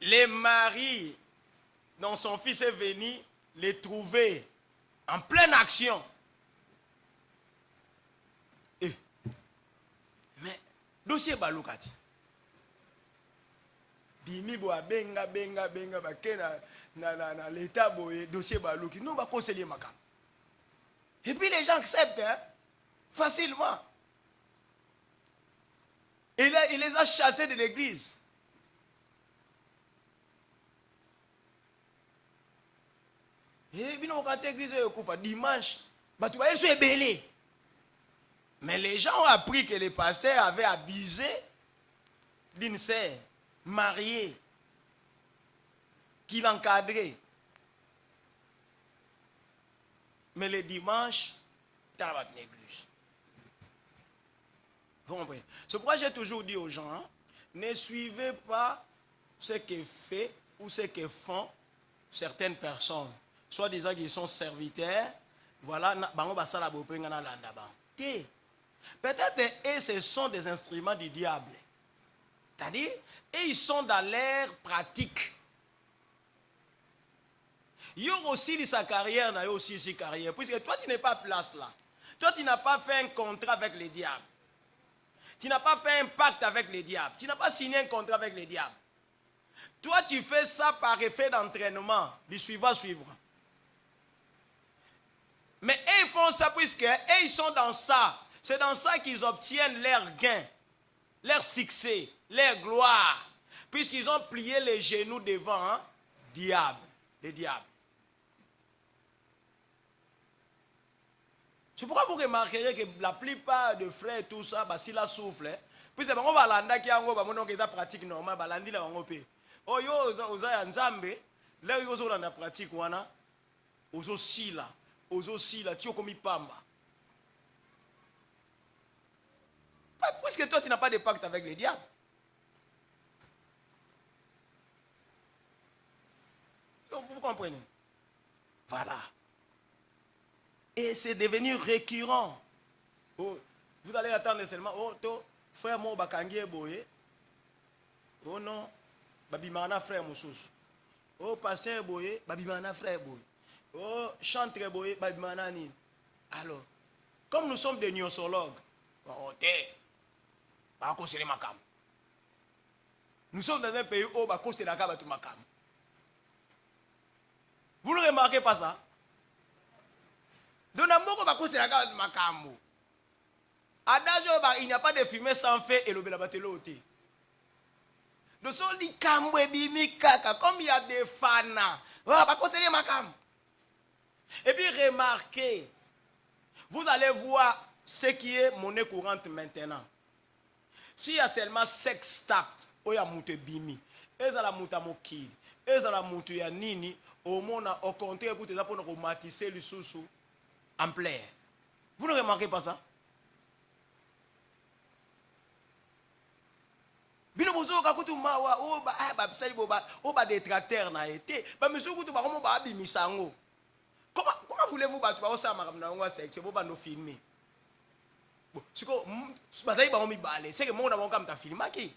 Les maris, dont son fils est venu, les trouver en pleine action. Mais, dossier Baloukati. Bimi boa benga bakena na l'état boye dossier Balouki. Nous va conseiller makam. Et puis les gens acceptent hein, facilement. Et là, il les a chassés de l'église. Et puis nous quand l'église dimanche, bah tu vas être belé. Mais les gens ont appris que les pasteurs avaient abusé d'une sœur mariée qui l'encadrait. Mais le dimanche, tu as une église. Vous comprenez? C'est pourquoi j'ai toujours dit aux gens, hein, ne suivez pas ce que fait ou ce que font certaines personnes. Soit disant qu'ils sont serviteurs, voilà, peut-être et ce sont des instruments du diable. C'est-à-dire, et ils sont dans l'air pratique. Il y a aussi de sa carrière, il y a aussi sa carrière. Puisque toi, tu n'es pas place là. Toi, tu n'as pas fait un contrat avec le diable. Tu n'as pas fait un pacte avec le diable. Tu n'as pas signé un contrat avec le diable. Toi, tu fais ça par effet d'entraînement. Du suivant. Mais eux, ils font ça puisque ils sont dans ça. C'est dans ça qu'ils obtiennent leur gain, leur succès, leur gloire. Puisqu'ils ont plié les genoux devant le diable. C'est pourquoi vous remarquerez que la plupart de frères, tout ça, si la souffle, puisque on va l'anda qui a une pratique normale, balandi la wangope. Oh yo, oza nzambe, là yo zo na pratique wana, ozo sila, tu es comme pamba. Puisque toi tu n'as pas de pacte avec le diable. Vous comprenez? Voilà. Et c'est devenu récurrent. Oh, vous allez attendre seulement. Oh, to, frère mon bakangie boye. Oh non, babimana frère moussous. Oh, pasteur boye, babimana frère boye. Oh, chantre boye, babimana ni. Alors, comme nous sommes des gnosologues, oh, nous sommes dans un pays où c'est la makam. Vous ne remarquez pas ça? Donc, il n'y a pas de fumée sans feu et le belabatélé. Donc, comme il y a des fans, et puis remarquez, vous allez voir ce qui est monnaie courante maintenant. s'il y a seulement sex tact, il y a mutu bimi, et ça la mutu mokili, et ça la mutu ya nini, au monde au contraire écoutez ça pour nous matisser le sous en plein. Vous ne remarquez pas ça? Bino bozo ka kutu mawa o ba bisali ba détracteur na été ba monsieur kutu ba komo ba bimisango. Comment voulez-vous ba tu ba osa makamna ngwa sexe bo ba no filmer. Bon, siko bazali ba mi balé, c'est que mon na bon kam ta filmaki.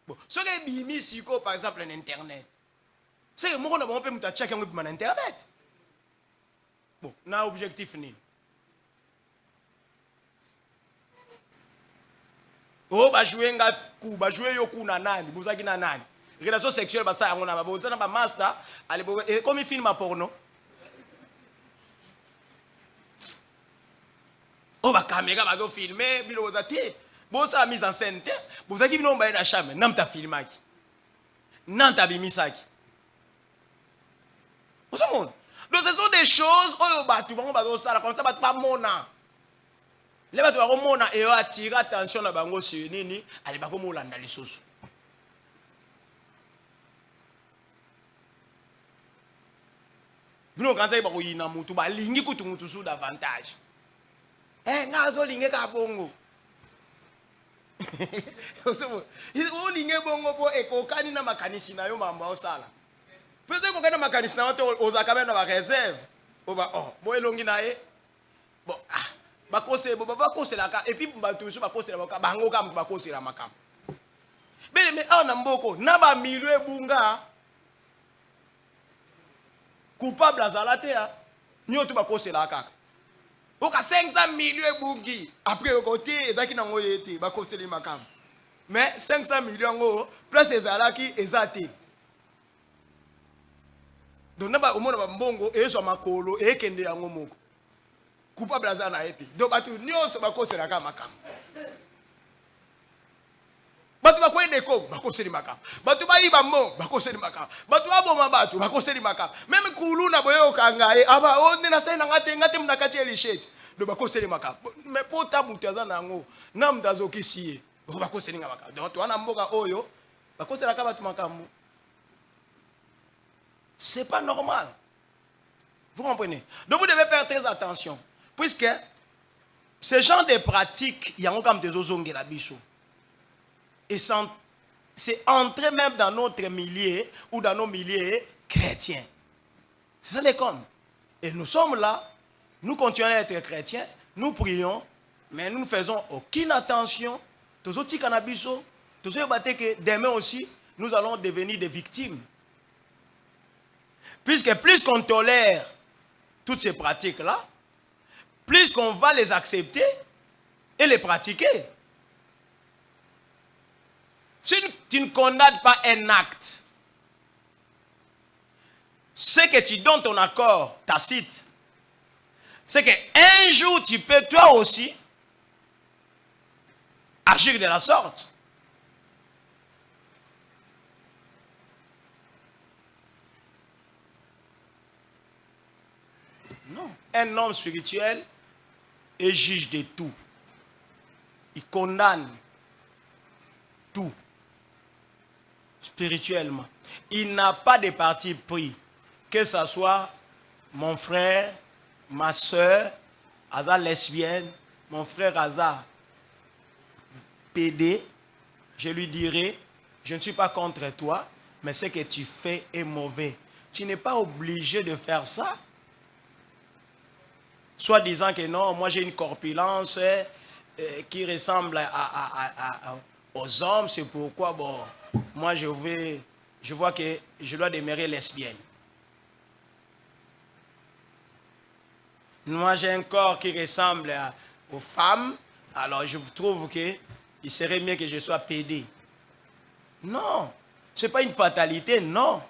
Bon, ce que bimi siko par exemple en internet. C'est que mon na bon pe muta check en internet. Bon, na objectif ni. Oh, bah jouer nga coup, bah jouer yo coup na nani, bozaki na nani. Relation sexuelle bah ça on a ba na ba master, allez et comme il filme à porno. Oh bah caméra bah go filmer, bilo bozati. Bon ça mise en scène, bozaki bino ba na chambre, nam ta filmaki. Nan ta bimisaki. Vous savez, donc ce sont des choses oh bah tu vas ba ça comme ça bah pas mona. Les gens qui ont attiré l'attention à bango sur nini, allez ba komo landa lisusu. Bino kanza ba ko yina mutu ba lingi kutu mutu su davantage. Ngazo linge ka bongo. O linge bongo po ekokani na makanisi na yo mamba osala. Peut-être ko kana makanisi na to ozaka na ba réserve. O ba bo elongi na ye. Bon bakose la ka et puis batu so bakose la ka bango ka mtu bakose la makam bele me ana mboko na ba milwe bunga coupable azalate ya nyoto bakose la kaka oka 500 millions bungi après au côté ezaki nango yete bakose le makam mais 500 millions ngo plus ezalaki ezate donc na ba omona ba mbongo ezo makolo ekende yango moko coupable azana ete donc batu nyonso bakosela ka makam batu bakoye deko bakoseli makam batu bayiba mbo bakoseli makam batu aboma batu bakoseli makam même kuluna boyo kanga aba onde na sai na ngate mnakati elisheti do bakoseli makam mais pota mutu azana ngo na mdazo kisiye bakoseli makam donc to ana mboka oyo bakosela ka batu makam c'est pas normal. Vous comprenez? Donc vous devez faire très attention. Puisque ce genre de pratiques, il y a comme des ozongues la bicho. Et c'est entré même dans notre milieu ou dans nos milieux chrétiens. C'est ça les comme. Et nous sommes là, nous continuons à être chrétiens, nous prions, mais nous ne faisons aucune attention. Tous autres cannabis, tous ceux que demain aussi, nous allons devenir des victimes. Puisque plus qu'on tolère toutes ces pratiques-là, plus qu'on va les accepter et les pratiquer. Si tu ne condamnes pas un acte, ce que tu donnes ton accord tacite, c'est qu'un jour tu peux toi aussi agir de la sorte. Non. Un homme spirituel est juge de tout. Il condamne tout. Spirituellement. Il n'a pas de parti pris. Que ce soit mon frère, ma soeur, Aza lesbienne, mon frère Aza PD, je lui dirai, je ne suis pas contre toi, mais ce que tu fais est mauvais. Tu n'es pas obligé de faire ça. Soit disant que non, moi j'ai une corpulence qui ressemble aux hommes, c'est pourquoi bon, moi je vois que je dois demeurer lesbienne. Moi j'ai un corps qui ressemble aux femmes, alors je trouve qu'il serait mieux que je sois pédé. Non, ce n'est pas une fatalité, non.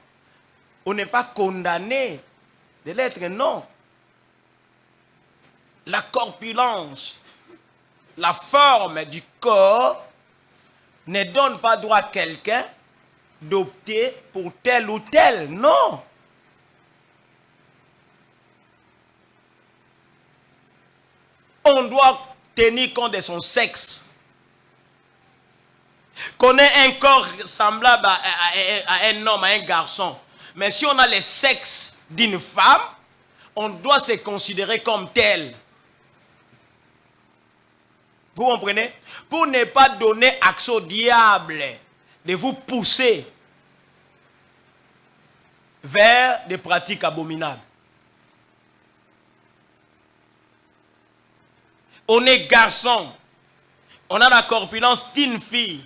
On n'est pas condamné de l'être, non. La corpulence, la forme du corps ne donne pas droit à quelqu'un d'opter pour tel ou tel. Non. On doit tenir compte de son sexe. qu'on ait un corps semblable à un homme, à un garçon. Mais si on a le sexe d'une femme, on doit se considérer comme tel. Vous comprenez? Pour ne pas donner accès au diable de vous pousser vers des pratiques abominables. On est garçon. On a la corpulence d'une fille.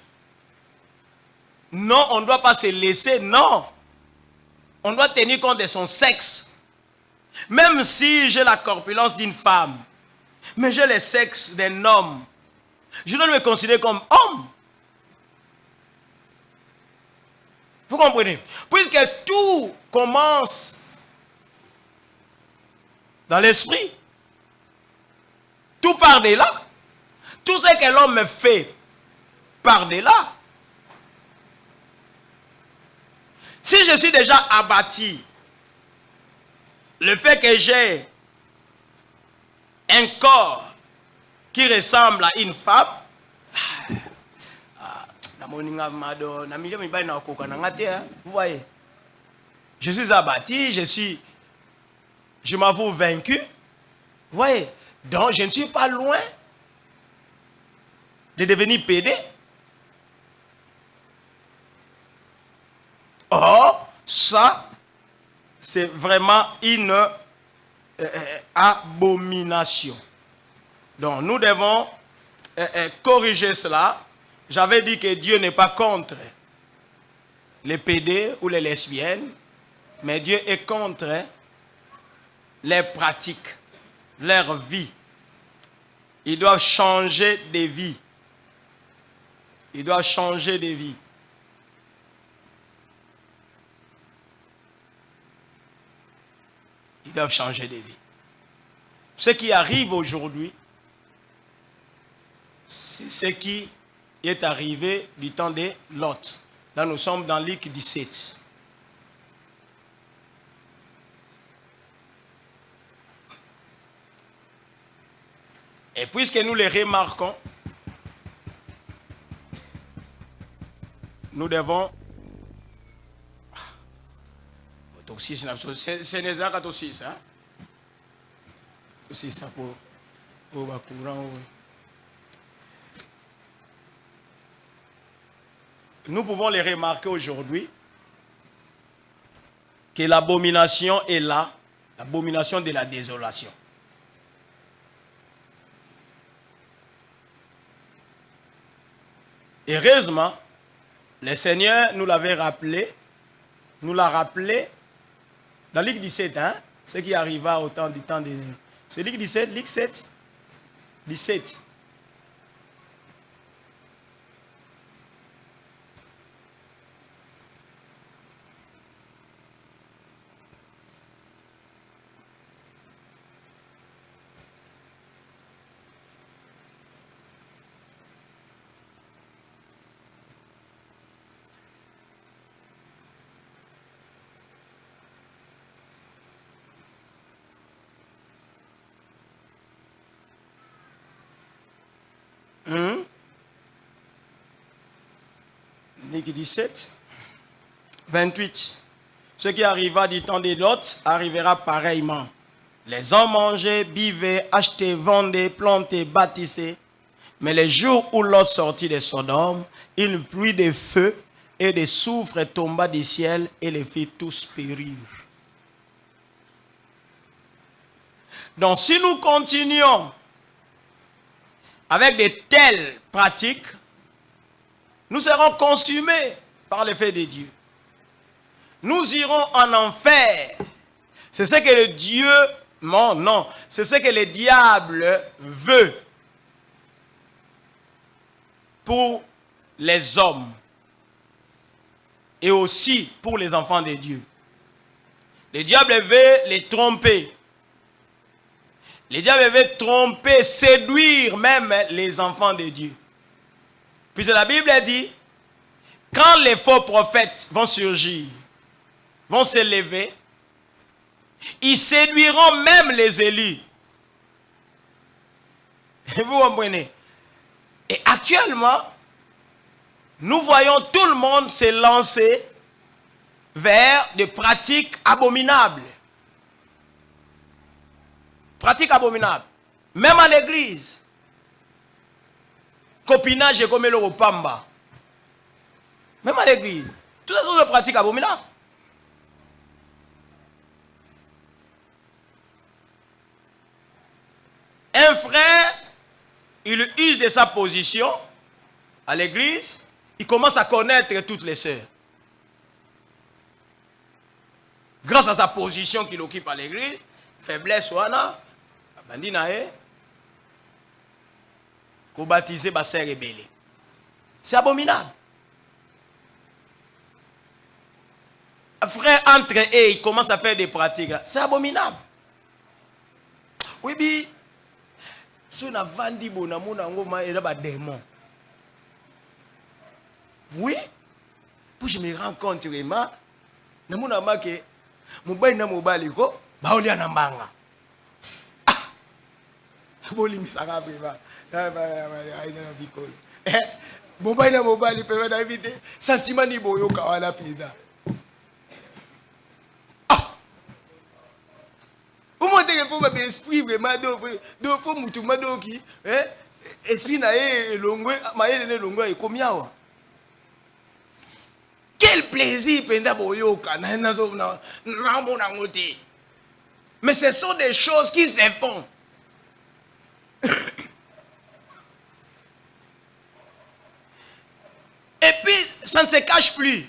Non, on ne doit pas se laisser, non. On doit tenir compte de son sexe. Même si j'ai la corpulence d'une femme, mais j'ai le sexe d'un homme, je dois me considérer comme homme. Vous comprenez? Puisque tout commence dans l'esprit. Tout part de là. Tout ce que l'homme fait part de là. Si je suis déjà abattu, le fait que j'ai un corps qui ressemble à une femme, vous voyez, je suis abattu, je m'avoue vaincu. Vous voyez, donc je ne suis pas loin de devenir pédé. Or, ça, c'est vraiment une abomination. Donc, nous devons corriger cela. J'avais dit que Dieu n'est pas contre les pédés ou les lesbiennes, mais Dieu est contre les pratiques, leur vie. Ils doivent changer de vie. Ils doivent changer de vie. Ils doivent changer de vie. Ce qui arrive aujourd'hui, c'est ce qui est arrivé du temps de Lot. Là, nous sommes dans Luc 17. Et puisque nous les remarquons, nous devons... C'est les ans 6, hein? C'est ça pour courant. Nous pouvons les remarquer aujourd'hui que l'abomination est là, l'abomination de la désolation. Heureusement, le Seigneur nous l'avait rappelé, nous l'a rappelé dans Luc 17, hein, ce qui arriva au temps du temps de... C'est Luc 17, Luc 7, 17. Luc 17, 28. Ce qui arriva du temps des Lot arrivera pareillement. Les hommes mangeaient, buvaient, achetaient, vendaient, plantaient, bâtissaient. Mais les jours où Lot sortit de Sodome, une pluie de feu et de soufre tomba du ciel et les fit tous périr. Donc si nous continuons avec de telles pratiques, nous serons consumés par l'effet de Dieu. Nous irons en enfer. C'est ce que le Dieu, non, c'est ce que le diable veut pour les hommes et aussi pour les enfants de Dieu. Le diable veut les tromper. Le diable veut tromper, séduire même les enfants de Dieu. Puisque la Bible dit, quand les faux prophètes vont surgir, vont s'élever, ils séduiront même les élus. Vous comprenez? Et actuellement, nous voyons tout le monde se lancer vers des pratiques abominables. Pratiques abominables. Même à l'église. Copinage et comme le repamba. Même à l'église. Toutes ces sont des pratiques abominables. Un frère, il use de sa position à l'église, il commence à connaître toutes les sœurs. Grâce à sa position qu'il occupe à l'église, faiblesse wana, bandina qu'on baptise ba sœur rebelle. C'est abominable. Un frère entre eux, il commence à faire des pratiques. C'est abominable. Oui, bi so na vandi bona mona ngoma et ba démon. Oui, pour je me rends compte vraiment, na mona make mobali na mobali ko baoli na mbanga. Boli misaka vraiment. Mobali na mobali peut na éviter sentiment ni boyo kawala pizza. Comment est-ce que vous esprit vraiment de faut mutuma doki esprit na longwe maele ne longwe e komiawa. Quel plaisir penda boyoka na nazo na mona ngoti. Mais ce sont des choses qui se font. Et puis ça ne se cache plus.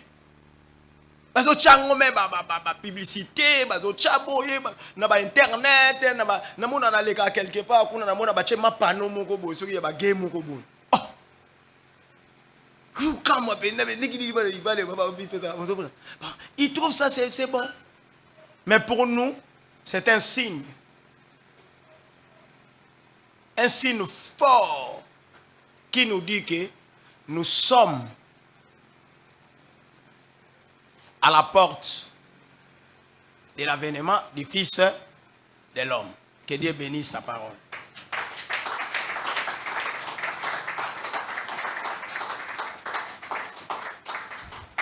Bazo tchangome ba publicité, bazo tchaboye na ba internet, na mona na leka quelque part kuna na mona ba chema pano moko bo soki ya ba game moko bo. Oh. Kama penda ndiki ba bipeza bazo. Il trouve ça c'est bon. Mais pour nous, c'est un signe. Un signe fort qui nous dit que nous sommes à la porte de l'avènement du Fils de l'homme. Que Dieu bénisse sa parole.